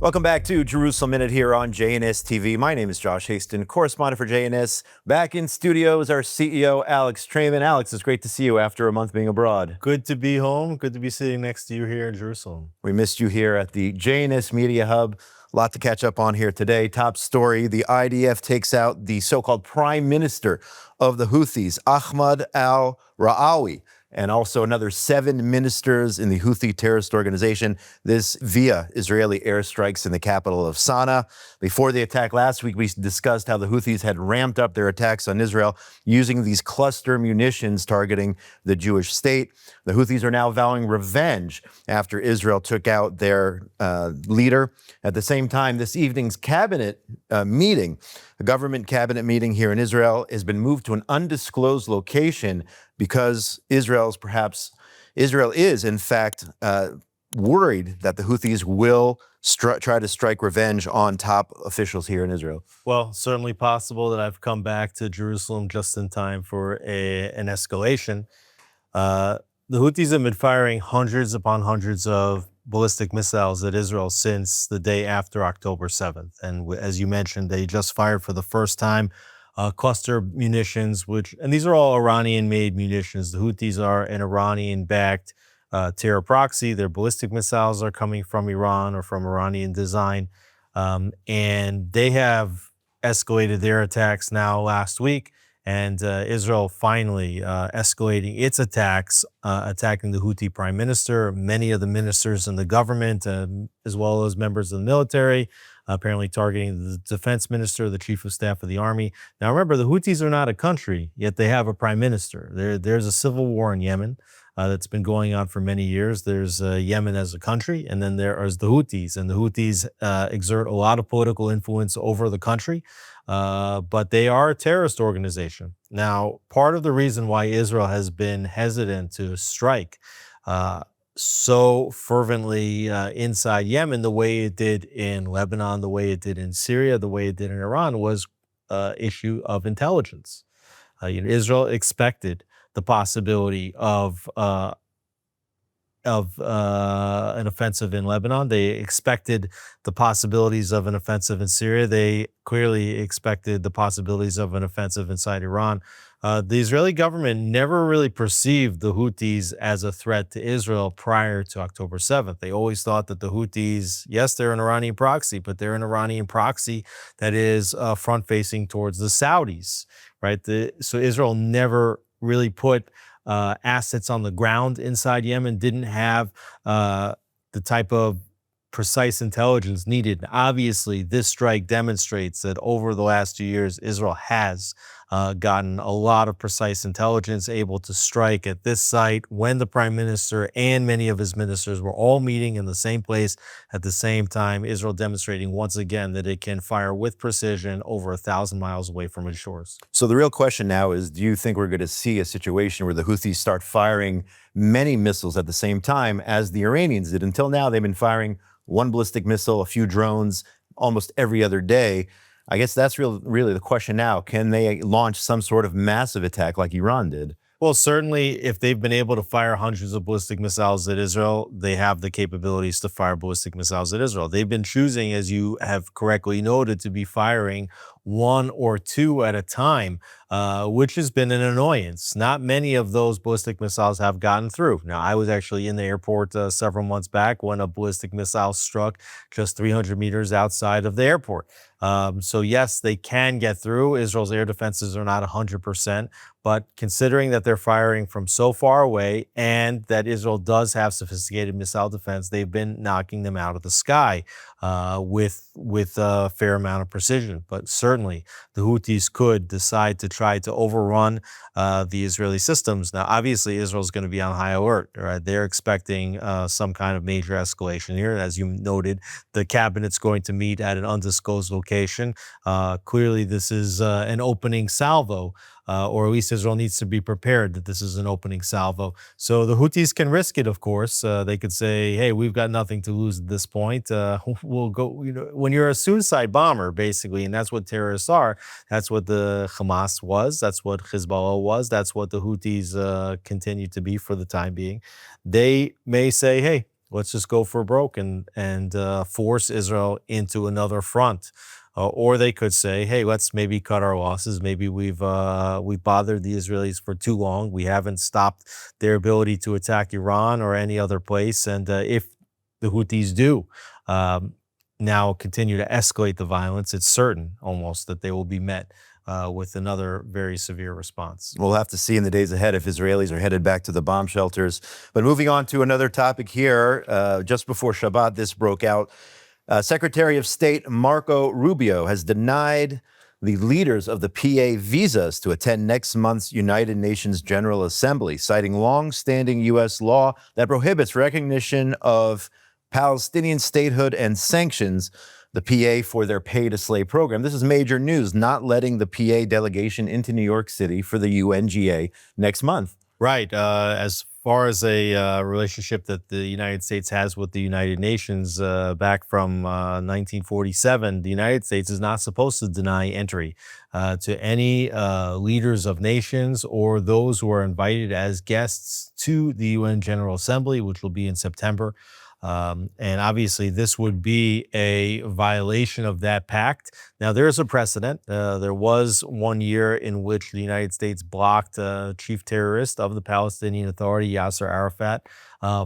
Welcome back to Jerusalem Minute here on JNS TV. My name is Josh Hasten, correspondent for JNS. Back in studio is our CEO, Alex Traiman. Alex, it's great to see you after a month being abroad. Good to be home. Good to be sitting next to you here in Jerusalem. We missed you here at the JNS Media Hub. A lot to catch up on here today. Top story, the IDF takes out the so-called prime minister of the Houthis, Ahmad al-Ra'awi, and also another 7 ministers in the Houthi terrorist organization. This via Israeli airstrikes in the capital of Sana'a. Before the attack last week, we discussed how the Houthis had ramped up their attacks on Israel using these cluster munitions targeting the Jewish state. The Houthis are now vowing revenge after Israel took out their leader. At the same time, this evening's cabinet meeting, a government cabinet meeting here in Israel, has been moved to an undisclosed location because Israel is, in fact, worried that the Houthis will try to strike revenge on top officials here in Israel. Well, certainly possible that I've come back to Jerusalem just in time for an escalation. The Houthis have been firing hundreds upon hundreds of ballistic missiles at Israel since the day after October 7th. And as you mentioned, they just fired for the first time cluster munitions, and these are all Iranian-made munitions. The Houthis are an Iranian-backed terror proxy. Their ballistic missiles are coming from Iran or from Iranian design. And they have escalated their attacks now last week. And Israel finally escalating its attacks, attacking the Houthi prime minister, many of the ministers in the government, as well as members of the military, apparently targeting the defense minister, the chief of staff of the army. Now, remember, the Houthis are not a country, yet they have a prime minister. There's a civil war in Yemen that's been going on for many years. There's Yemen as a country, and then there is the Houthis. And the Houthis exert a lot of political influence over the country, but they are a terrorist organization. Now, part of the reason why Israel has been hesitant to strike so fervently inside Yemen, the way it did in Lebanon, the way it did in Syria, the way it did in Iran, was issue of intelligence. Israel expected the possibility of an offensive in Lebanon. They expected the possibilities of an offensive in Syria. They clearly expected the possibilities of an offensive inside Iran. The Israeli government never really perceived the Houthis as a threat to Israel prior to October 7th. They always thought that the Houthis, yes, they're an Iranian proxy, but they're an Iranian proxy that is front-facing towards the Saudis, right? So Israel never really put assets on the ground inside Yemen, didn't have the type of precise intelligence needed. Obviously, this strike demonstrates that over the last 2 years, Israel has gotten a lot of precise intelligence, able to strike at this site when the prime minister and many of his ministers were all meeting in the same place at the same time. Israel demonstrating once again that it can fire with precision over 1,000 miles away from its shores. So the real question now is, do you think we're going to see a situation where the Houthis start firing many missiles at the same time as the Iranians did? Until now, they've been firing one ballistic missile, a few drones, almost every other day. I guess that's really the question now. Can they launch some sort of massive attack like Iran did? Well, certainly, if they've been able to fire hundreds of ballistic missiles at Israel, they have the capabilities to fire ballistic missiles at Israel. They've been choosing, as you have correctly noted, to be firing 1 or 2 at a time, which has been an annoyance. Not many of those ballistic missiles have gotten through. Now, I was actually in the airport several months back when a ballistic missile struck just 300 meters outside of the airport. So yes, they can get through. Israel's air defenses are not 100%, but considering that they're firing from so far away and that Israel does have sophisticated missile defense, they've been knocking them out of the sky with a fair amount of precision. But certainly the Houthis could decide to try to overrun the Israeli systems. Now, obviously, Israel's going to be on high alert. Right? They're expecting some kind of major escalation here. As you noted, the cabinet's going to meet at an undisclosed location. Clearly, this is an opening salvo. Or at least Israel needs to be prepared that this is an opening salvo. So the Houthis can risk it, of course. They could say, hey, we've got nothing to lose at this point. We'll go, when you're a suicide bomber, basically, and that's what terrorists are, that's what the Hamas was, that's what Hezbollah was, that's what the Houthis continue to be for the time being. They may say, hey, let's just go for broke and force Israel into another front. Or they could say, hey, let's maybe cut our losses. Maybe we've bothered the Israelis for too long. We haven't stopped their ability to attack Iran or any other place. And if the Houthis do now continue to escalate the violence, it's certain almost that they will be met with another very severe response. We'll have to see in the days ahead if Israelis are headed back to the bomb shelters. But moving on to another topic here, just before Shabbat, this broke out. Secretary of State Marco Rubio has denied the leaders of the PA visas to attend next month's United Nations General Assembly, citing long-standing U.S. law that prohibits recognition of Palestinian statehood and sanctions the PA for their pay-to-slay program. This is major news, not letting the PA delegation into New York City for the UNGA next month. Right. As far as a relationship that the United States has with the United Nations back from 1947, the United States is not supposed to deny entry to any leaders of nations or those who are invited as guests to the UN General Assembly, which will be in September. And obviously, this would be a violation of that pact. Now, there is a precedent. There was 1 year in which the United States blocked chief terrorist of the Palestinian Authority, Yasser Arafat,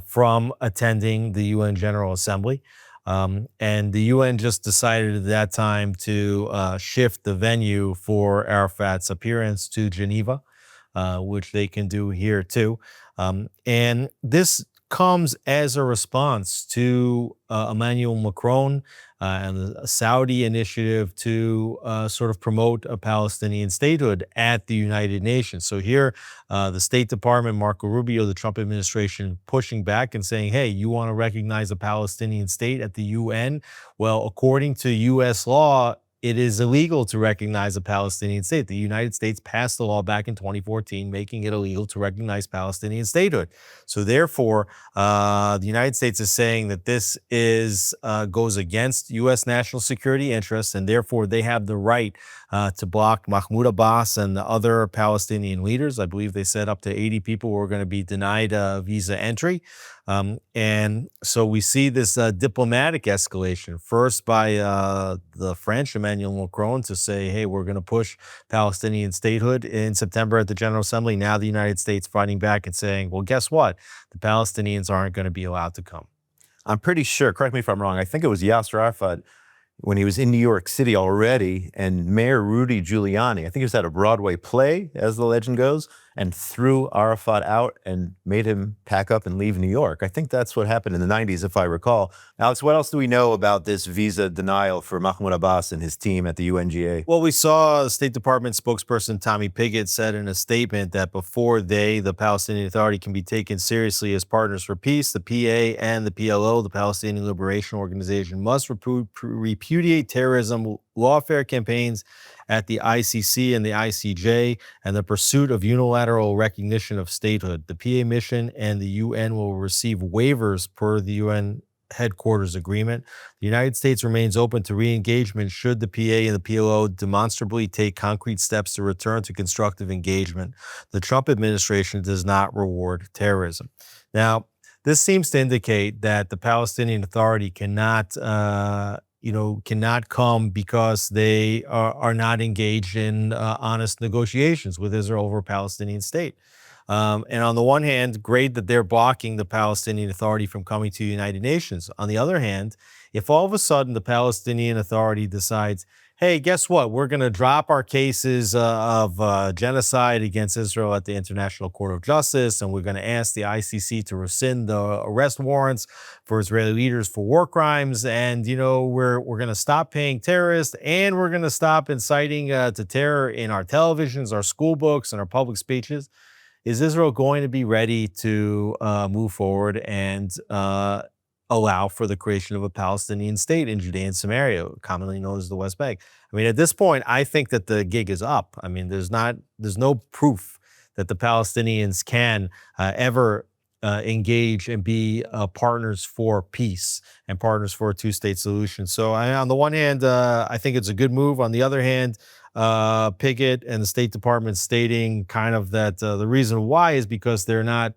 from attending the UN General Assembly. And the UN just decided at that time to shift the venue for Arafat's appearance to Geneva, which they can do here too. And this comes as a response to Emmanuel Macron and the Saudi initiative to sort of promote a Palestinian statehood at the United Nations. So here, the State Department, Marco Rubio, the Trump administration, pushing back and saying, hey, you want to recognize a Palestinian state at the UN? Well, according to U.S. law, it is illegal to recognize a Palestinian state. The United States passed the law back in 2014, making it illegal to recognize Palestinian statehood. So therefore, the United States is saying that this is goes against U.S. national security interests, and therefore they have the right to block Mahmoud Abbas and the other Palestinian leaders. I believe they said up to 80 people were going to be denied visa entry. And so we see this diplomatic escalation, first by the French, Emmanuel Macron, to say, hey, we're going to push Palestinian statehood in September at the General Assembly. Now the United States fighting back and saying, well, guess what? The Palestinians aren't going to be allowed to come. I'm pretty sure, correct me if I'm wrong, I think it was Yasser Arafat when he was in New York City already, and Mayor Rudy Giuliani, I think he was at a Broadway play, as the legend goes, and threw Arafat out and made him pack up and leave New York. I think that's what happened in the 90s, if I recall. Alex, what else do we know about this visa denial for Mahmoud Abbas and his team at the UNGA? Well, we saw State Department spokesperson Tommy Pigott said in a statement that before the Palestinian Authority, can be taken seriously as partners for peace, the PA and the PLO, the Palestinian Liberation Organization, must repudiate terrorism, lawfare campaigns at the ICC and the ICJ, and the pursuit of unilateral recognition of statehood. The PA mission and the UN will receive waivers per the UN headquarters agreement. The United States remains open to re-engagement should the PA and the PLO demonstrably take concrete steps to return to constructive engagement. The Trump administration does not reward terrorism. Now, this seems to indicate that the Palestinian Authority cannot come because they are not engaged in honest negotiations with Israel over a Palestinian state. And on the one hand, great that they're blocking the Palestinian Authority from coming to the United Nations. On the other hand, if all of a sudden the Palestinian Authority decides, hey, guess what? We're going to drop our cases of genocide against Israel at the International Court of Justice, and we're going to ask the ICC to rescind the arrest warrants for Israeli leaders for war crimes, and we're going to stop paying terrorists, and we're going to stop inciting to terror in our televisions, our school books, and our public speeches. Is Israel going to be ready to move forward and allow for the creation of a Palestinian state in Judea-Samaria, commonly known as the West Bank? I mean, at this point, I think that the gig is up. I mean, there's no proof that the Palestinians can ever engage and be partners for peace and partners for a two-state solution. So on the one hand, I think it's a good move. On the other hand, Pickett and the State Department stating kind of that the reason why is because they're not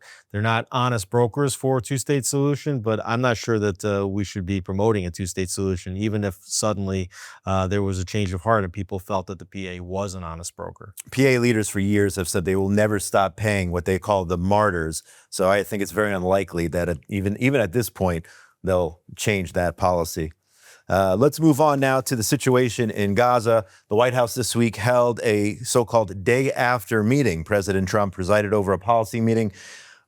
honest brokers for a two-state solution. But I'm not sure that we should be promoting a two-state solution, even if suddenly there was a change of heart and people felt that the PA was an honest broker. PA leaders for years have said they will never stop paying what they call the martyrs. So I think it's very unlikely that even at this point, they'll change that policy. Let's move on now to the situation in Gaza. The White House this week held a so-called day after meeting. President Trump presided over a policy meeting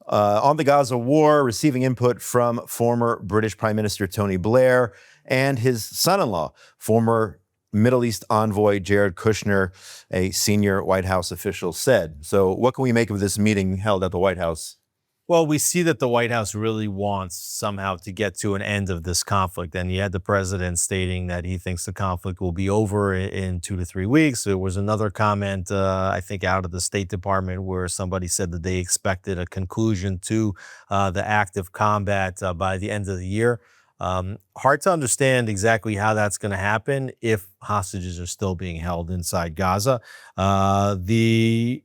on the Gaza war, receiving input from former British Prime Minister Tony Blair and his son-in-law, former Middle East envoy Jared Kushner, a senior White House official said. So what can we make of this meeting held at the White House? Well, we see that the White House really wants somehow to get to an end of this conflict. And you had the president stating that he thinks the conflict will be over in 2 to 3 weeks. There was another comment, I think, out of the State Department where somebody said that they expected a conclusion to the active combat by the end of the year. Hard to understand exactly how that's going to happen if hostages are still being held inside Gaza. The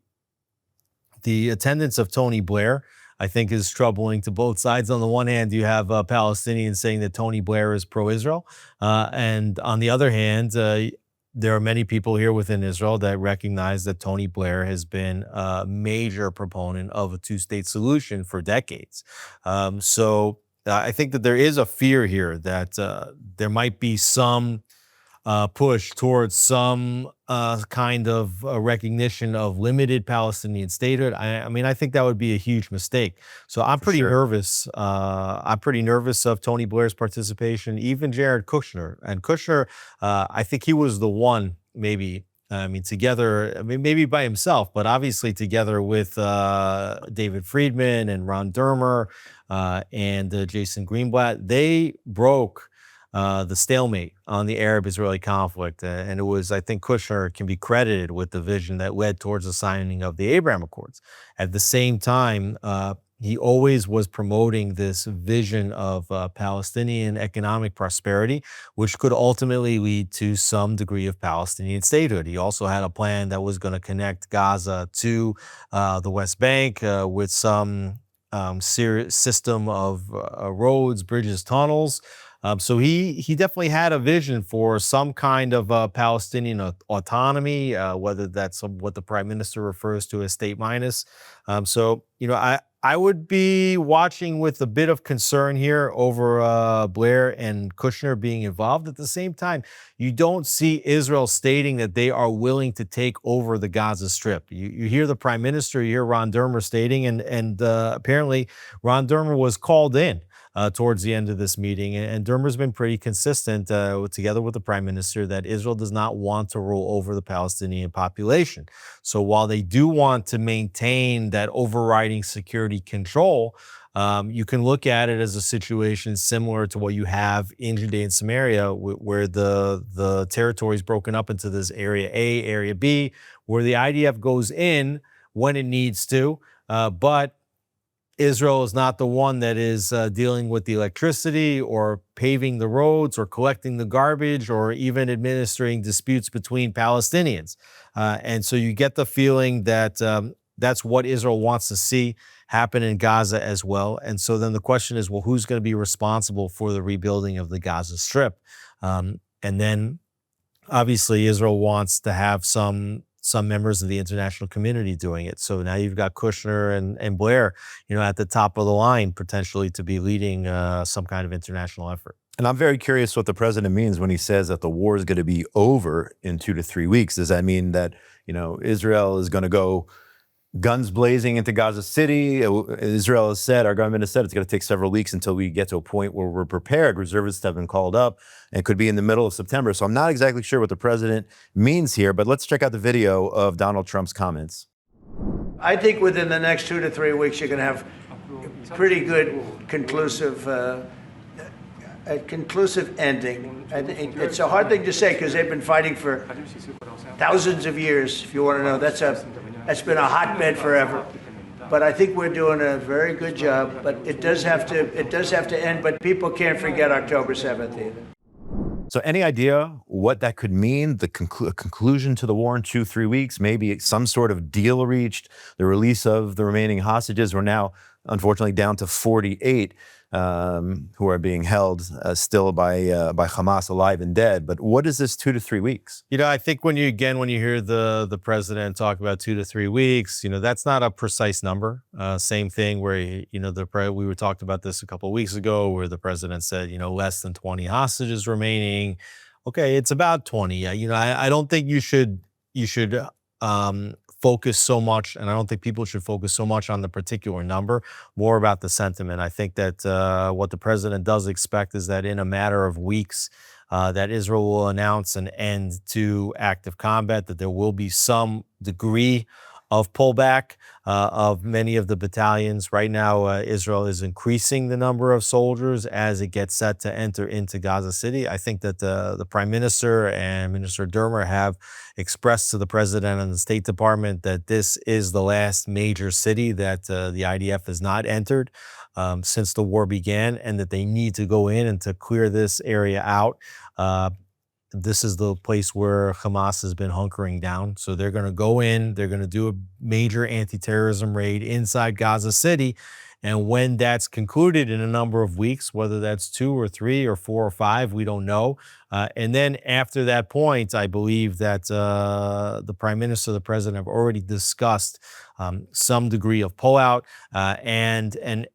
attendance of Tony Blair, I think, is troubling to both sides. On the one hand, you have Palestinians saying that Tony Blair is pro-Israel. And on the other hand, there are many people here within Israel that recognize that Tony Blair has been a major proponent of a two-state solution for decades. So I think that there is a fear here that there might be some push towards some kind of recognition of limited Palestinian statehood. I mean, I think that would be a huge mistake. So I'm pretty nervous. I'm pretty nervous of Tony Blair's participation, even Jared Kushner. And Kushner, I think he was the one, maybe, together, maybe by himself, but obviously together with David Friedman and Ron Dermer and Jason Greenblatt, they broke the stalemate on the Arab-Israeli conflict. And it was, I think, Kushner can be credited with the vision that led towards the signing of the Abraham Accords. At the same time, he always was promoting this vision of Palestinian economic prosperity, which could ultimately lead to some degree of Palestinian statehood. He also had a plan that was going to connect Gaza to the West Bank with some system of roads, bridges, tunnels. So he definitely had a vision for some kind of Palestinian autonomy, whether that's what the prime minister refers to as state minus. So, I would be watching with a bit of concern here over Blair and Kushner being involved. At the same time, you don't see Israel stating that they are willing to take over the Gaza Strip. You hear the prime minister, you hear Ron Dermer stating, and apparently Ron Dermer was called in towards the end of this meeting. And Dermer's been pretty consistent together with the prime minister that Israel does not want to rule over the Palestinian population. So while they do want to maintain that overriding security control, you can look at it as a situation similar to what you have in Judea-Samaria, where the territory is broken up into this area A, area B, where the IDF goes in when it needs to, but Israel is not the one that is dealing with the electricity or paving the roads or collecting the garbage or even administering disputes between Palestinians. And so you get the feeling that that's what Israel wants to see happen in Gaza as well. And so then the question is, well, who's going to be responsible for the rebuilding of the Gaza Strip? And then obviously Israel wants to have some members of the international community doing it. So now you've got Kushner and Blair, at the top of the line, potentially to be leading some kind of international effort. And I'm very curious what the president means when he says that the war is going to be over in 2 to 3 weeks. Does that mean that, Israel is going to go guns blazing into Gaza City? Israel has said, our government has said, it's going to take several weeks until we get to a point where we're prepared. Reservists have been called up and could be in the middle of September. So I'm not exactly sure what the president means here, but let's check out the video of Donald Trump's comments. I think within the next 2 to 3 weeks, you're going to have pretty good conclusive ending. It's a hard thing to say because they've been fighting for thousands of years. If you want to know, that's been a hotbed forever. But I think we're doing a very good job. But it does have to end. But people can't forget October 7th either. So any idea what that could mean, the conclusion to the war in 2-3 weeks, maybe some sort of deal reached, the release of the remaining hostages. We're now, unfortunately, down to 48 who are being held still by Hamas, alive and dead. But what is this 2 to 3 weeks? I think when you hear the president talk about 2 to 3 weeks, that's not a precise number. Same thing where, we talked about this a couple of weeks ago where the president said, less than 20 hostages remaining. Okay, it's about 20. I don't think you should focus so much, and I don't think people should focus so much on the particular number, more about the sentiment. I think that what the president does expect is that in a matter of weeks, that Israel will announce an end to active combat, that there will be some degree of pullback of many of the battalions. Right now, Israel is increasing the number of soldiers as it gets set to enter into Gaza City. I think that the Prime Minister and Minister Dermer have expressed to the President and the State Department that this is the last major city that the IDF has not entered since the war began, and that they need to go in and to clear this area out. This is the place where Hamas has been hunkering down. So they're going to go in, they're going to do a major anti-terrorism raid inside Gaza City. And when that's concluded in a number of weeks, whether that's 2 or 3 or 4 or 5, we don't know. And then after that point, I believe that the Prime Minister, the President have already discussed some degree of pullout and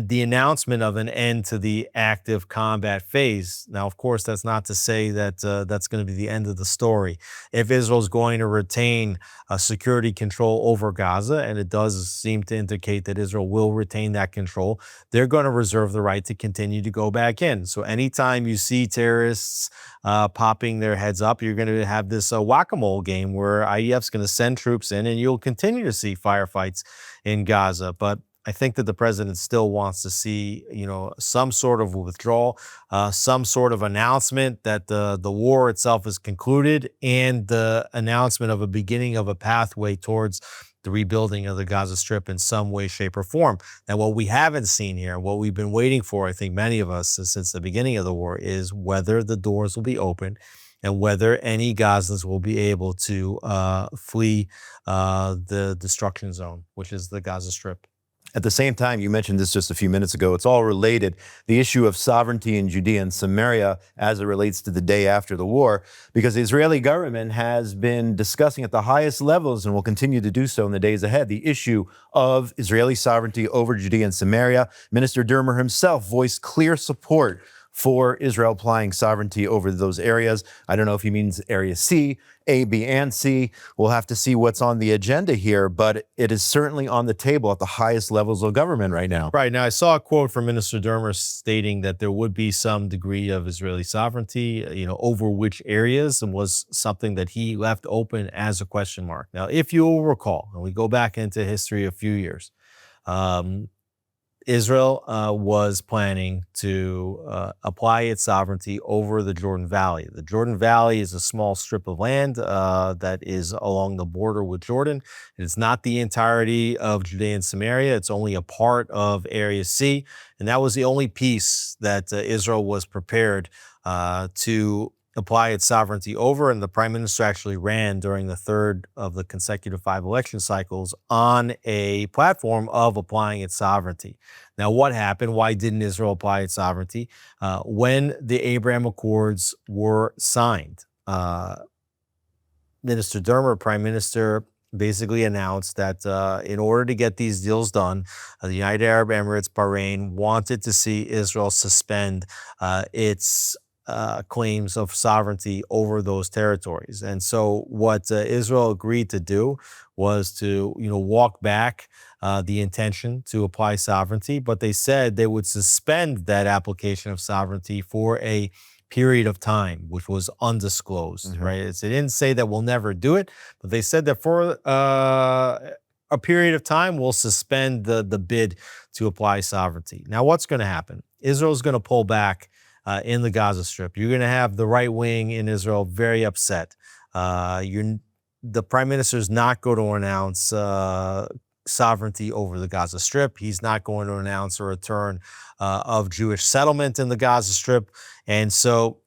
the announcement of an end to the active combat phase. Now, of course, that's not to say that that's going to be the end of the story. If Israel's going to retain security control over Gaza, and it does seem to indicate that Israel will retain that control, they're going to reserve the right to continue to go back in. So anytime you see terrorists popping their heads up, you're going to have this whack-a-mole game where IDF's going to send troops in, and you'll continue to see firefights in Gaza. But I think that the president still wants to see, some sort of withdrawal, some sort of announcement that the war itself is concluded, and the announcement of a beginning of a pathway towards the rebuilding of the Gaza Strip in some way, shape, or form. Now, what we haven't seen here, what we've been waiting for, I think many of us since the beginning of the war, is whether the doors will be open and whether any Gazans will be able to flee the destruction zone, which is the Gaza Strip. At the same time, you mentioned this just a few minutes ago, it's all related, the issue of sovereignty in Judea and Samaria as it relates to the day after the war, because the Israeli government has been discussing at the highest levels and will continue to do so in the days ahead, the issue of Israeli sovereignty over Judea and Samaria. Minister Dermer himself voiced clear support for Israel applying sovereignty over those areas. I don't know if he means Area C, A, B, and C. We'll have to see what's on the agenda here, but it is certainly on the table at the highest levels of government right now. Right. Now, I saw a quote from Minister Dermer stating that there would be some degree of Israeli sovereignty, over which areas, and was something that he left open as a question mark. Now, if you will recall, and we go back into history a few years, Israel was planning to apply its sovereignty over the Jordan Valley. The Jordan Valley is a small strip of land that is along the border with Jordan. It's not the entirety of Judea and Samaria. It's only a part of Area C. And that was the only piece that Israel was prepared to apply its sovereignty over, and the Prime Minister actually ran during the third of the consecutive 5 election cycles on a platform of applying its sovereignty. Now, what happened? Why didn't Israel apply its sovereignty? When the Abraham Accords were signed, Minister Dermer, Prime Minister, basically announced that in order to get these deals done, the United Arab Emirates, Bahrain, wanted to see Israel suspend its claims of sovereignty over those territories. And so what Israel agreed to do was to, walk back the intention to apply sovereignty, but they said they would suspend that application of sovereignty for a period of time, which was undisclosed, right? They didn't say that we'll never do it, but they said that for a period of time, we'll suspend the bid to apply sovereignty. Now, what's going to happen? Israel's going to pull back in the Gaza Strip. You're going to have the right wing in Israel very upset. The Prime Minister is not going to announce sovereignty over the Gaza Strip. He's not going to announce a return of Jewish settlement in the Gaza Strip. And so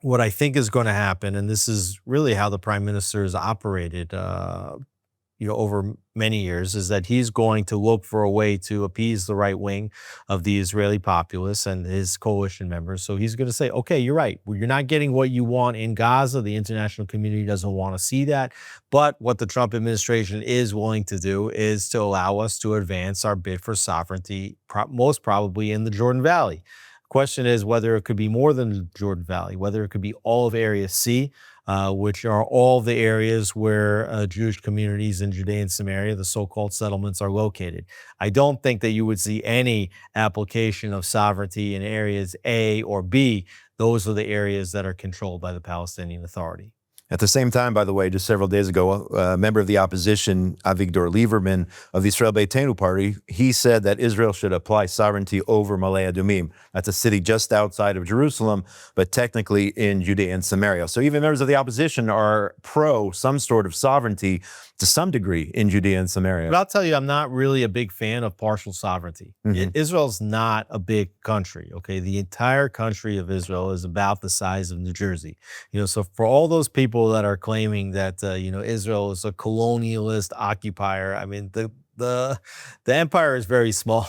what I think is going to happen, and this is really how the prime minister has operated, over many years, is that he's going to look for a way to appease the right wing of the Israeli populace and his coalition members. So he's going to say, okay, you're right. Well, you're not getting what you want in Gaza. The international community doesn't want to see that. But what the Trump administration is willing to do is to allow us to advance our bid for sovereignty, most probably in the Jordan Valley. Question is whether it could be more than the Jordan Valley, whether it could be all of Area C, which are all the areas where Jewish communities in Judea and Samaria, the so-called settlements, are located. I don't think that you would see any application of sovereignty in areas A or B. Those are the areas that are controlled by the Palestinian Authority. At the same time, by the way, just several days ago, a member of the opposition, Avigdor Lieberman of the Israel Beitenu party, he said that Israel should apply sovereignty over Malay Adumim. That's a city just outside of Jerusalem, but technically in Judea and Samaria. So even members of the opposition are pro some sort of sovereignty to some degree in Judea and Samaria. But I'll tell you, I'm not really a big fan of partial sovereignty. Israel's not a big country, okay? The entire country of Israel is about the size of New Jersey. So for all those people that are claiming that, Israel is a colonialist occupier, I mean, the empire is very small.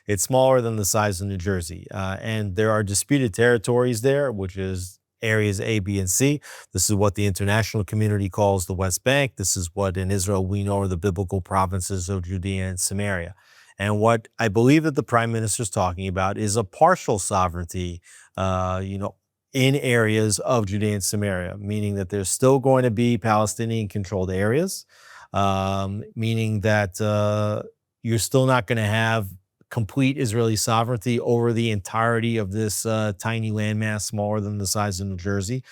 It's smaller than the size of New Jersey. And there are disputed territories there, which is areas A, B, and C. This is what the international community calls the West Bank. This is what in Israel we know are the biblical provinces of Judea and Samaria. And what I believe that the prime minister is talking about is a partial sovereignty, in areas of Judea and Samaria, meaning that there's still going to be Palestinian-controlled areas, meaning that you're still not going to have complete Israeli sovereignty over the entirety of this tiny landmass smaller than the size of New Jersey.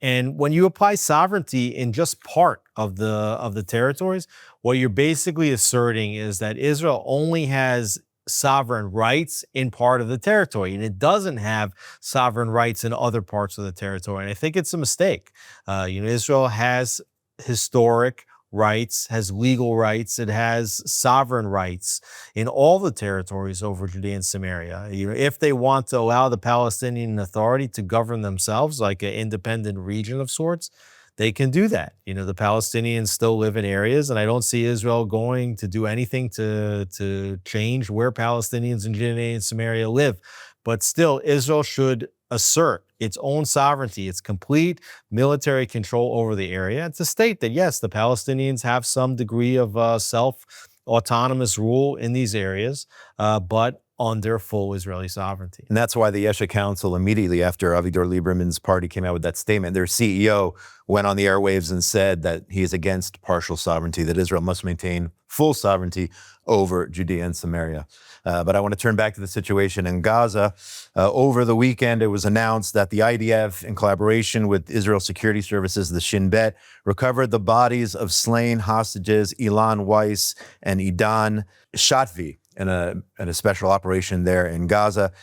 And when you apply sovereignty in just part of the territories, what you're basically asserting is that Israel only has sovereign rights in part of the territory, and it doesn't have sovereign rights in other parts of the territory. And I think it's a mistake. Israel has historic rights, has legal rights, it has sovereign rights in all the territories over Judea and Samaria. If they want to allow the Palestinian Authority to govern themselves like an independent region of sorts, they can do that. The Palestinians still live in areas, and I don't see Israel going to do anything to change where Palestinians in Judea and Samaria live. But still, Israel should assert its own sovereignty, its complete military control over the area, and to state that, yes, the Palestinians have some degree of self-autonomous rule in these areas, but under full Israeli sovereignty. And that's why the Yesha Council, immediately after Avigdor Lieberman's party came out with that statement, their CEO went on the airwaves and said that he is against partial sovereignty, that Israel must maintain full sovereignty over Judea and Samaria. But I want to turn back to the situation in Gaza. Over the weekend, it was announced that the IDF, in collaboration with Israel security services, the Shin Bet, recovered the bodies of slain hostages Ilan Weiss and Idan Shatvi in a special operation there in Gaza.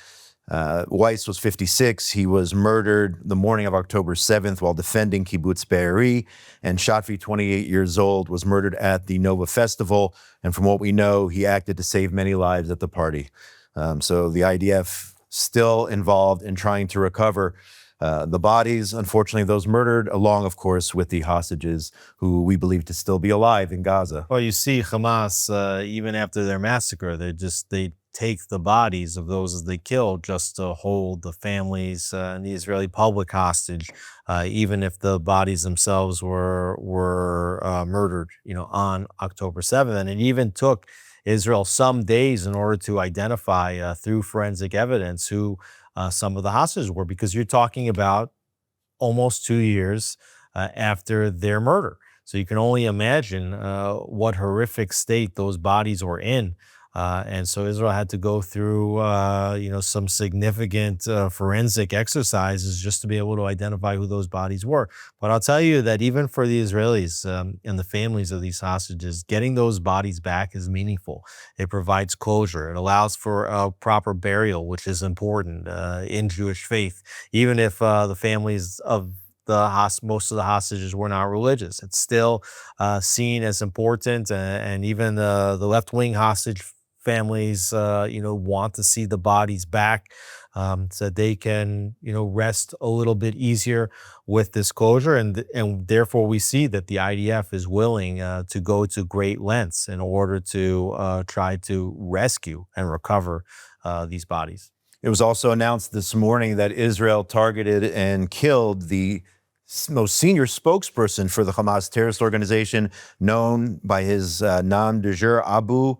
Weiss was 56. He was murdered the morning of October 7th while defending Kibbutz Be'eri. And Shatvi, 28 years old, was murdered at the Nova Festival. And from what we know, he acted to save many lives at the party. So the IDF still involved in trying to recover the bodies, unfortunately, those murdered, along, of course, with the hostages who we believe to still be alive in Gaza. Well, you see Hamas, even after their massacre, they take the bodies of those they killed just to hold the families and the Israeli public hostage, even if the bodies themselves were murdered, on October 7th. And it even took Israel some days in order to identify through forensic evidence who some of the hostages were, because you're talking about almost 2 years after their murder. So you can only imagine what horrific state those bodies were in. And so Israel had to go through, some significant forensic exercises just to be able to identify who those bodies were. But I'll tell you that even for the Israelis and the families of these hostages, getting those bodies back is meaningful. It provides closure. It allows for a proper burial, which is important in Jewish faith, even if the families of most of the hostages were not religious. It's still seen as important, and even the left-wing hostage families, want to see the bodies back. so they can, rest a little bit easier with this closure. And therefore, we see that the IDF is willing to go to great lengths in order to try to rescue and recover these bodies. It was also announced this morning that Israel targeted and killed the most senior spokesperson for the Hamas terrorist organization, known by his nom de jure, Abu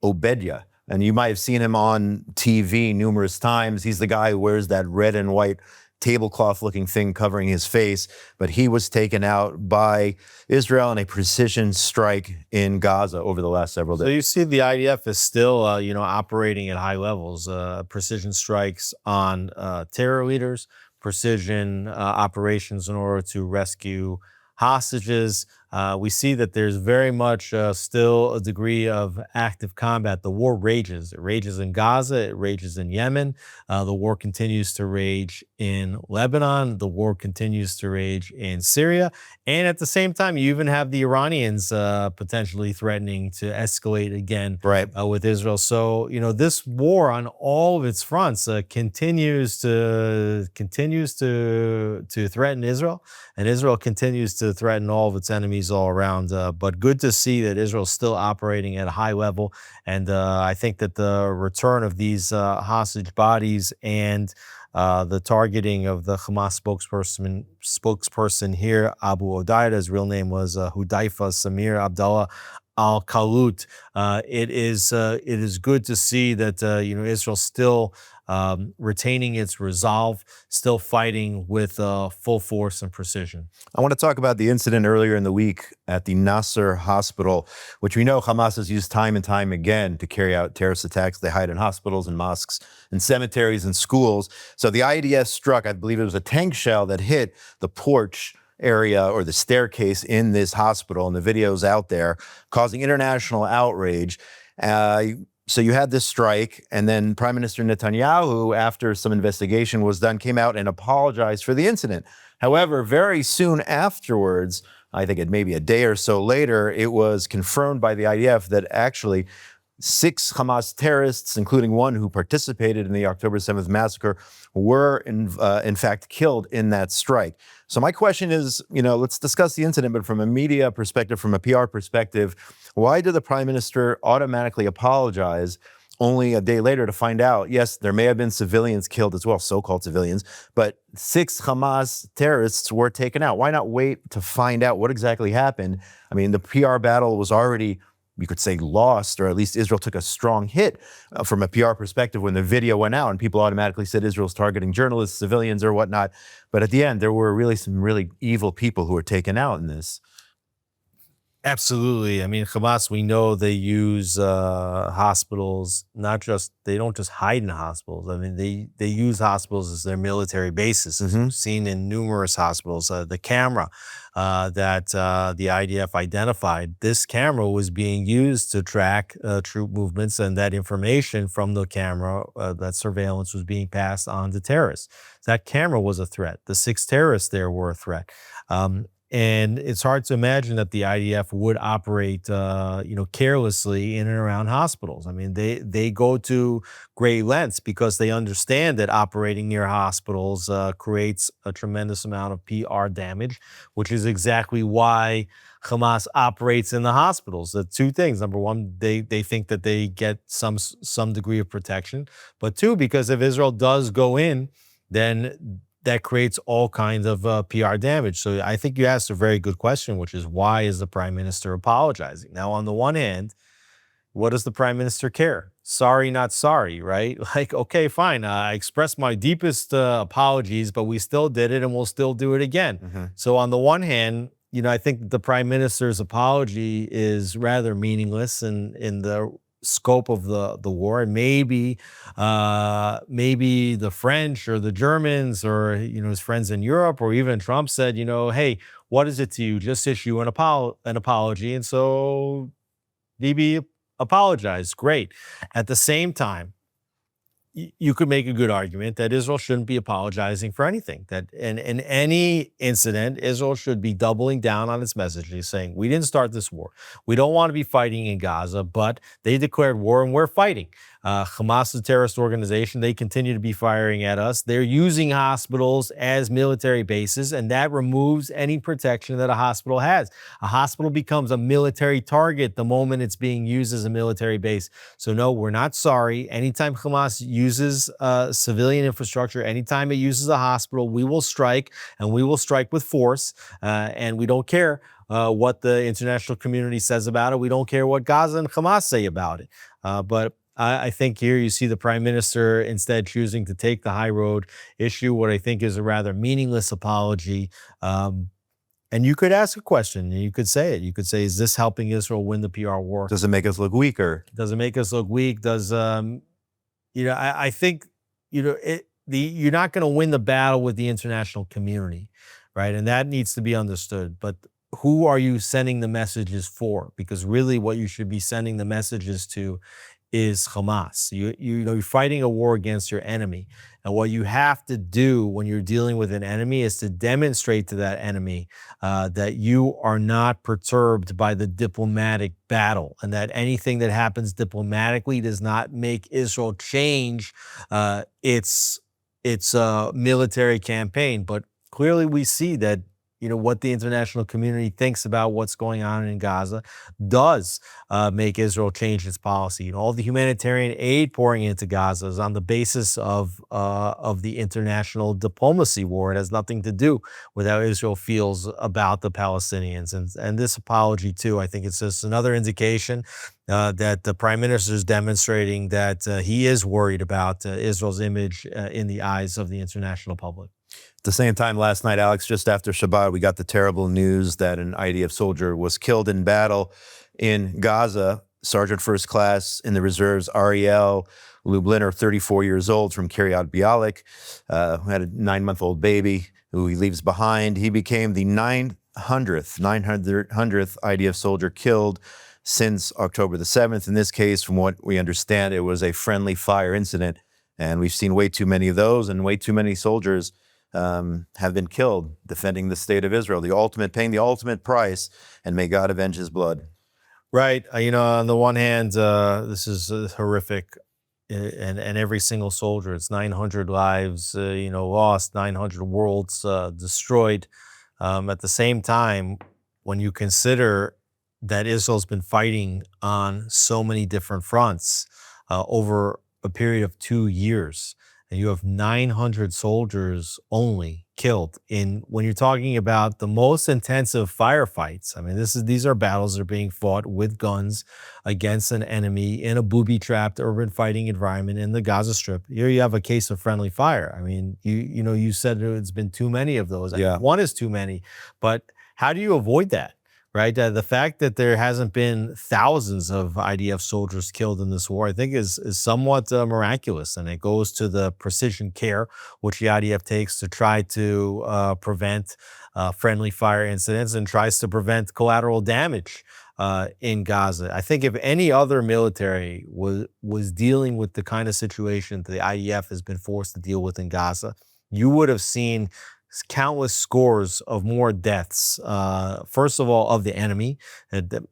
Obeidah. And you might have seen him on TV numerous times. He's the guy who wears that red and white tablecloth-looking thing covering his face. But he was taken out by Israel in a precision strike in Gaza over the last several days. So you see the IDF is still, operating at high levels, precision strikes on terror leaders, precision operations in order to rescue hostages. We see that there's very much still a degree of active combat. The war rages. It rages in Gaza. It rages in Yemen. The war continues to rage in Lebanon. The war continues to rage in Syria. And at the same time, you even have the Iranians potentially threatening to escalate again with Israel. So, this war on all of its fronts continues to threaten Israel, and Israel continues to threaten all of its enemies all around. But good to see that Israel's still operating at a high level. And I think that the return of these hostage bodies and the targeting of the Hamas spokesperson here, Abu Obeidah, his real name was Hudayfa Samir Abdullah al-Khalut. It is good to see that Israel still retaining its resolve, still fighting with full force and precision. I want to talk about the incident earlier in the week at the Nasser hospital, which we know Hamas has used time and time again to carry out terrorist attacks. They hide in hospitals and mosques and cemeteries and schools. So the IDF struck, I believe it was a tank shell that hit the porch area or the staircase in this hospital, and the video's out there, causing international outrage. So you had this strike, and then Prime Minister Netanyahu, after some investigation was done, came out and apologized for the incident. However, very soon afterwards, I think it maybe a day or so later, it was confirmed by the IDF that actually 6 Hamas terrorists, including one who participated in the October 7th massacre, were in fact killed in that strike. So my question is, let's discuss the incident, but from a media perspective, from a PR perspective, why did the Prime Minister automatically apologize only a day later to find out, yes, there may have been civilians killed as well, so-called civilians, but 6 Hamas terrorists were taken out? Why not wait to find out what exactly happened? I mean, the PR battle was already, you could say, lost, or at least Israel took a strong hit from a PR perspective when the video went out, and people automatically said Israel's targeting journalists, civilians, or whatnot. But at the end, there were really some really evil people who were taken out in this. Absolutely. I mean, Hamas, we know they use hospitals, they don't just hide in hospitals. I mean, they use hospitals as their military bases, as we've seen in numerous hospitals. The camera that the IDF identified, this camera was being used to track troop movements, and that information from the camera, that surveillance, was being passed on to terrorists. That camera was a threat. The 6 terrorists there were a threat. And it's hard to imagine that the IDF would operate, carelessly in and around hospitals. I mean, they go to great lengths because they understand that operating near hospitals creates a tremendous amount of PR damage, which is exactly why Hamas operates in the hospitals. The 2 things: number one, they think that they get some degree of protection, but 2, because if Israel does go in, then that creates all kinds of PR damage. So I think you asked a very good question, which is, why is the Prime Minister apologizing? Now, on the one hand, what does the Prime Minister care? Sorry, not sorry, right? Like, okay, fine. I expressed my deepest apologies, but we still did it, and we'll still do it again. So on the one hand, I think the Prime Minister's apology is rather meaningless in the scope of the war, and maybe the French or the Germans or his friends in Europe or even Trump said, hey, what is it to you? Just issue an apology, and so Bibi apologized. Great. At the same time, you could make a good argument that Israel shouldn't be apologizing for anything. That in any incident, Israel should be doubling down on its messaging, saying, we didn't start this war. We don't want to be fighting in Gaza, but they declared war and we're fighting. Hamas is a terrorist organization. They continue to be firing at us. They're using hospitals as military bases, and that removes any protection that a hospital has. A hospital becomes a military target the moment it's being used as a military base. So no, we're not sorry. Anytime Hamas uses civilian infrastructure, anytime it uses a hospital, we will strike, and we will strike with force, and we don't care what the international community says about it. We don't care what Gaza and Hamas say about it. But I think here you see the prime minister instead choosing to take the high road, issue what I think is a rather meaningless apology. And you could ask a question, and you could say it. You could say, is this helping Israel win the PR war? Does it make us look weaker? Does it make us look weak? Does, I think, you're not going to win the battle with the international community, right? And that needs to be understood. But who are you sending the messages for? Because really what you should be sending the messages to is Hamas. You're fighting a war against your enemy. And what you have to do when you're dealing with an enemy is to demonstrate to that enemy that you are not perturbed by the diplomatic battle, and that anything that happens diplomatically does not make Israel change its military campaign. But clearly we see that what the international community thinks about what's going on in Gaza does make Israel change its policy. All the humanitarian aid pouring into Gaza is on the basis of the international diplomacy war. It has nothing to do with how Israel feels about the Palestinians. And this apology, too, I think it's just another indication that the prime minister is demonstrating that he is worried about Israel's image in the eyes of the international public. At the same time, last night, Alex, just after Shabbat, we got the terrible news that an IDF soldier was killed in battle in Gaza. Sergeant First Class in the reserves, Ariel Lubliner, 34 years old, from Kiryat Bialik, who had a 9-month-old baby who he leaves behind. He became the 900th IDF soldier killed since October the 7th. In this case, from what we understand, it was a friendly fire incident. And we've seen way too many of those, and way too many soldiers have been killed defending the state of Israel, paying the ultimate price, and may God avenge his blood. Right. On the one hand, this is horrific, and every single soldier, it's 900 lives, lost, 900 worlds destroyed. At the same time, when you consider that Israel's been fighting on so many different fronts over a period of 2 years, and you have 900 soldiers only killed when you're talking about the most intensive firefights. I mean, these are battles that are being fought with guns against an enemy in a booby-trapped urban fighting environment in the Gaza Strip. Here you have a case of friendly fire. I mean, you said it's been too many of those. Yeah. One is too many, but how do you avoid that? Right? The fact that there hasn't been thousands of IDF soldiers killed in this war, I think is somewhat miraculous. And it goes to the precision care which the IDF takes to try to prevent friendly fire incidents and tries to prevent collateral damage in Gaza. I think if any other military was dealing with the kind of situation that the IDF has been forced to deal with in Gaza, you would have seen countless scores of more deaths. First of all, of the enemy.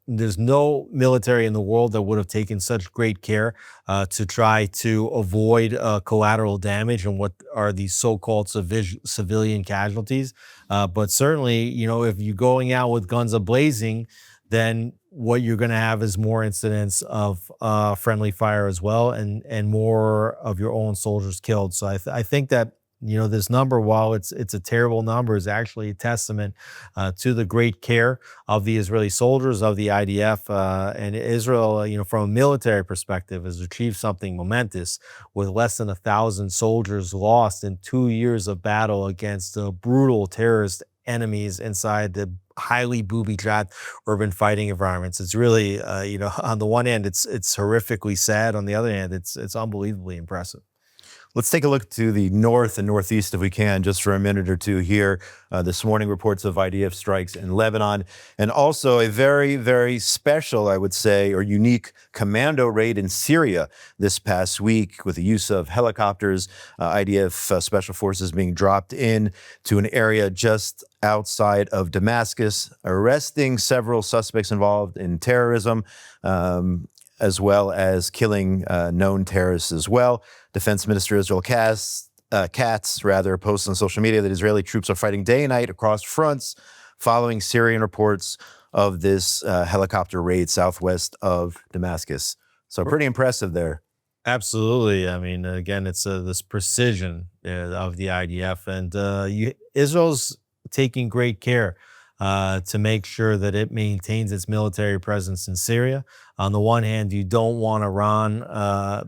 There's no military in the world that would have taken such great care to try to avoid collateral damage and what are these so-called civilian casualties. But certainly, if you're going out with guns a-blazing, then what you're going to have is more incidents of friendly fire as well, and more of your own soldiers killed. So I think that this number, while it's a terrible number, is actually a testament to the great care of the Israeli soldiers, of the IDF, and Israel, from a military perspective, has achieved something momentous with less than 1,000 soldiers lost in 2 years of battle against brutal terrorist enemies inside the highly booby-trapped urban fighting environments. It's really, on the one hand, it's horrifically sad. On the other hand, it's unbelievably impressive. Let's take a look to the north and northeast, if we can, just for a minute or two here. This morning, reports of IDF strikes in Lebanon, and also a very, very special, I would say, or unique commando raid in Syria this past week with the use of helicopters, IDF special forces being dropped in to an area just outside of Damascus, arresting several suspects involved in terrorism, as well as killing known terrorists as well. Defense Minister Israel Katz posted on social media that Israeli troops are fighting day and night across fronts following Syrian reports of this helicopter raid southwest of Damascus. So pretty impressive there. Absolutely. I mean, again, it's this precision of the IDF, and Israel's taking great care to make sure that it maintains its military presence in Syria. On the one hand, you don't want Iran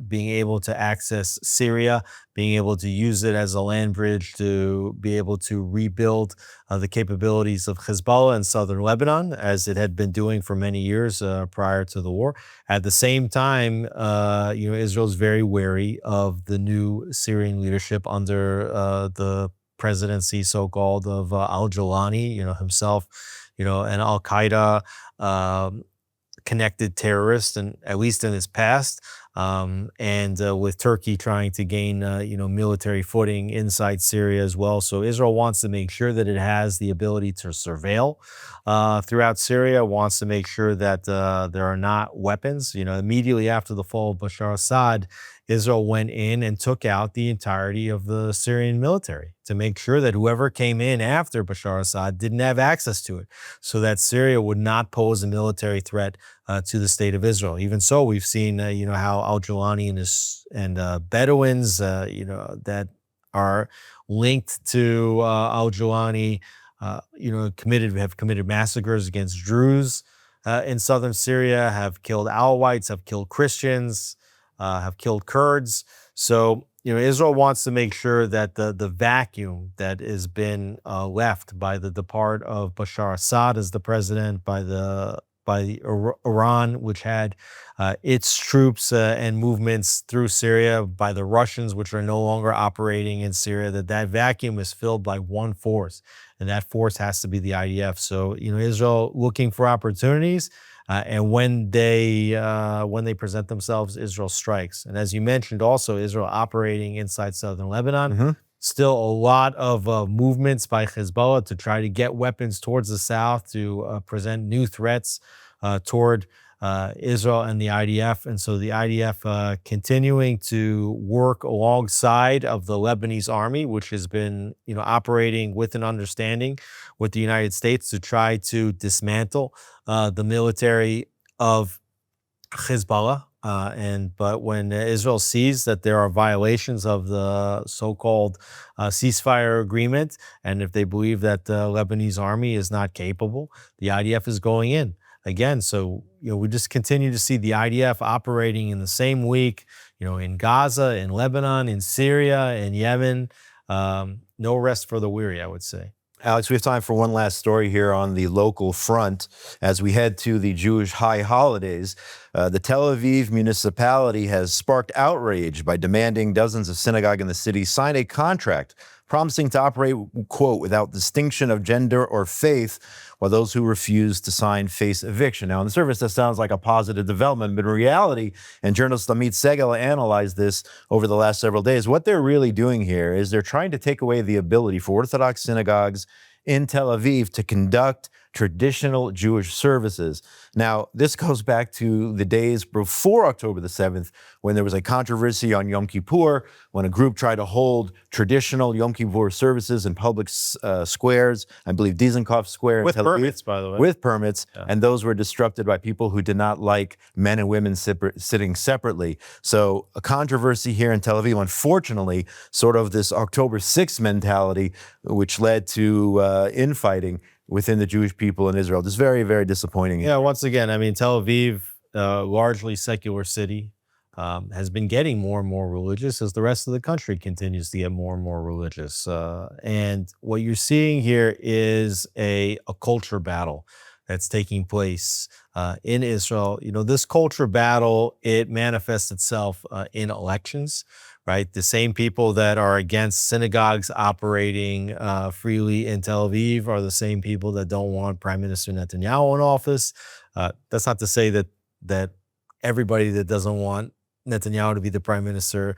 being able to access Syria, being able to use it as a land bridge to be able to rebuild the capabilities of Hezbollah in southern Lebanon, as it had been doing for many years prior to the war. At the same time, Israel's very wary of the new Syrian leadership under the presidency, so-called, of al-Jolani, himself, an al-Qaeda connected terrorist, and at least in his past, and with Turkey trying to gain, military footing inside Syria as well. So Israel wants to make sure that it has the ability to surveil throughout Syria, wants to make sure that there are not weapons. Immediately after the fall of Bashar Assad, Israel went in and took out the entirety of the Syrian military to make sure that whoever came in after Bashar Assad didn't have access to it, so that Syria would not pose a military threat to the state of Israel. Even so, we've seen, how al-Jolani and Bedouins, that are linked to al-Jolani, have committed massacres against Druze in southern Syria, have killed Alawites, have killed Christians, have killed Kurds. So, Israel wants to make sure that the vacuum that has been left by the depart of Bashar Assad as the president, by Iran, which had its troops and movements through Syria, by the Russians, which are no longer operating in Syria, that vacuum is filled by one force, and that force has to be the IDF. So, Israel looking for opportunities. And when they present themselves, Israel strikes. And as you mentioned, also Israel operating inside southern Lebanon. Mm-hmm. Still a lot of movements by Hezbollah to try to get weapons towards the south, to present new threats toward Israel and the IDF. And so the IDF continuing to work alongside of the Lebanese army, which has been operating with an understanding with the United States to try to dismantle the military of Hezbollah. But when Israel sees that there are violations of the so-called ceasefire agreement, and if they believe that the Lebanese army is not capable, the IDF is going in again. So, we just continue to see the IDF operating in the same week, in Gaza, in Lebanon, in Syria, in Yemen. No rest for the weary, I would say. Alex, we have time for one last story here on the local front. As we head to the Jewish high holidays, the Tel Aviv municipality has sparked outrage by demanding dozens of synagogues in the city sign a contract promising to operate, quote, without distinction of gender or faith, while those who refuse to sign face eviction. Now, on the surface, that sounds like a positive development, but in reality, and journalist Amit Segal analyzed this over the last several days, what they're really doing here is they're trying to take away the ability for Orthodox synagogues in Tel Aviv to conduct traditional Jewish services. Now, this goes back to the days before October the 7th, when there was a controversy on Yom Kippur, when a group tried to hold traditional Yom Kippur services in public squares, I believe Dizengoff Square in Tel Aviv. With permits, by the way. With permits, yeah. And those were disrupted by people who did not like men and women sitting separately. So a controversy here in Tel Aviv, unfortunately, sort of this October 6th mentality, which led to infighting within the Jewish people in Israel. Just very, very disappointing. Yeah, once again, I mean, Tel Aviv, largely secular city, has been getting more and more religious as the rest of the country continues to get more and more religious. And what you're seeing here is a culture battle that's taking place in Israel. This culture battle, it manifests itself in elections, right? The same people that are against synagogues operating freely in Tel Aviv are the same people that don't want Prime Minister Netanyahu in office. That's not to say that everybody that doesn't want Netanyahu to be the prime minister,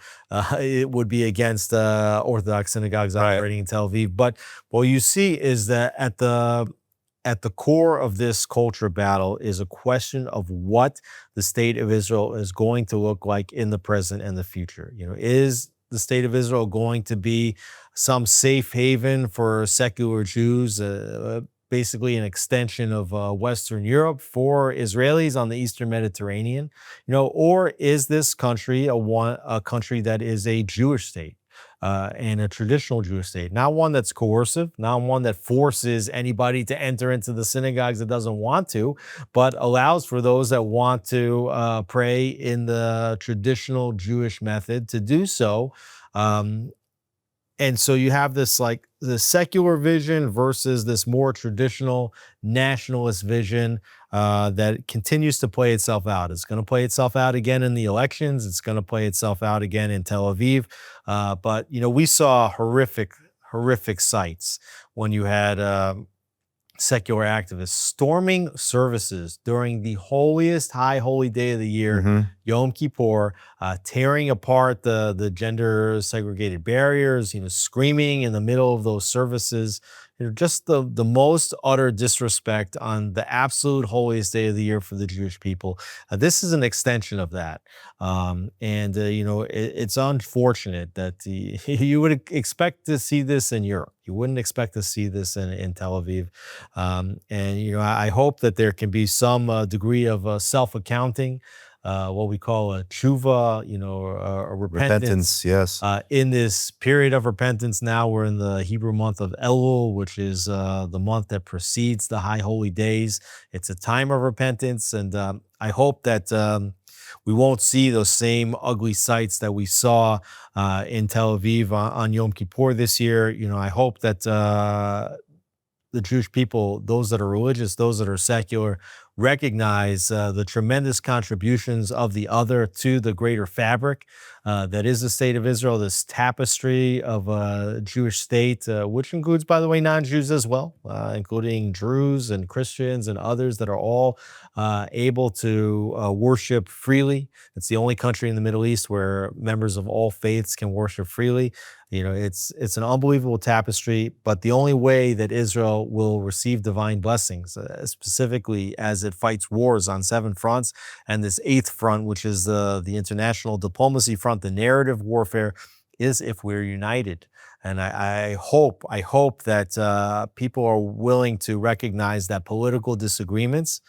it would be against Orthodox synagogues operating in Tel Aviv. But what you see is that at the core of this culture battle is a question of what the state of Israel is going to look like in the present and the future. Is the state of Israel going to be some safe haven for secular Jews, basically an extension of Western Europe for Israelis on the Eastern Mediterranean, or is this country a country that is a Jewish state and a traditional Jewish state, not one that's coercive, not one that forces anybody to enter into the synagogues that doesn't want to, but allows for those that want to pray in the traditional Jewish method to do so. And so you have this like the secular vision versus this more traditional nationalist vision that continues to play itself out. It's going to play itself out again in the elections. It's going to play itself out again in Tel Aviv. But we saw horrific sights when you had secular activists storming services during the holiest high holy day of the year, Yom Kippur, tearing apart the gender segregated barriers, screaming in the middle of those services. Just the most utter disrespect on the absolute holiest day of the year for the Jewish people. This is an extension of that. It's unfortunate that you would expect to see this in Europe. You wouldn't expect to see this in Tel Aviv. I hope that there can be some degree of self-accounting, what we call a tshuva, a repentance. Yes. In this period of repentance now, we're in the Hebrew month of Elul, which is the month that precedes the high holy days. It's a time of repentance, and I hope that we won't see those same ugly sights that we saw in Tel Aviv on Yom Kippur this year. I hope that the Jewish people, those that are religious, those that are secular, recognize the tremendous contributions of the other to the greater fabric that is the state of Israel, this tapestry of a Jewish state, which includes, by the way, non-Jews as well, including Druze and Christians and others that are all able to worship freely. It's the only country in the Middle East where members of all faiths can worship freely. It's an unbelievable tapestry, but the only way that Israel will receive divine blessings, specifically as it fights wars on 7 fronts, and this 8th front, which is the international diplomacy front, the narrative warfare, is if we're united. And I hope that people are willing to recognize that political disagreements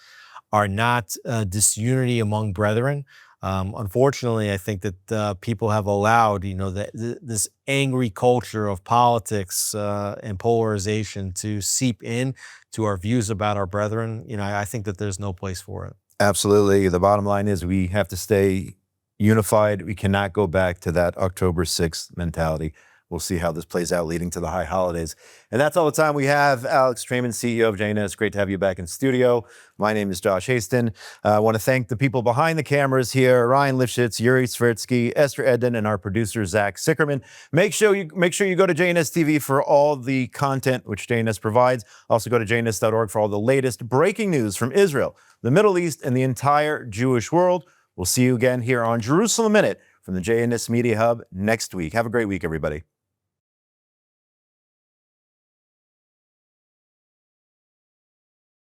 are not disunity among brethren. Unfortunately, I think that people have allowed, this angry culture of politics and polarization to seep in to our views about our brethren. I think that there's no place for it. Absolutely. The bottom line is we have to stay unified. We cannot go back to that October 6th mentality. We'll see how this plays out leading to the high holidays. And that's all the time we have. Alex Traiman, CEO of JNS, it's great to have you back in studio. My name is Josh Hasten. I want to thank the people behind the cameras here, Ryan Lifshitz, Yuri Svirtsky, Esther Eden, and our producer, Zach Sickerman. Make sure you go to JNS TV for all the content which JNS provides. Also go to jns.org for all the latest breaking news from Israel, the Middle East, and the entire Jewish world. We'll see you again here on Jerusalem Minute from the JNS Media Hub next week. Have a great week, everybody.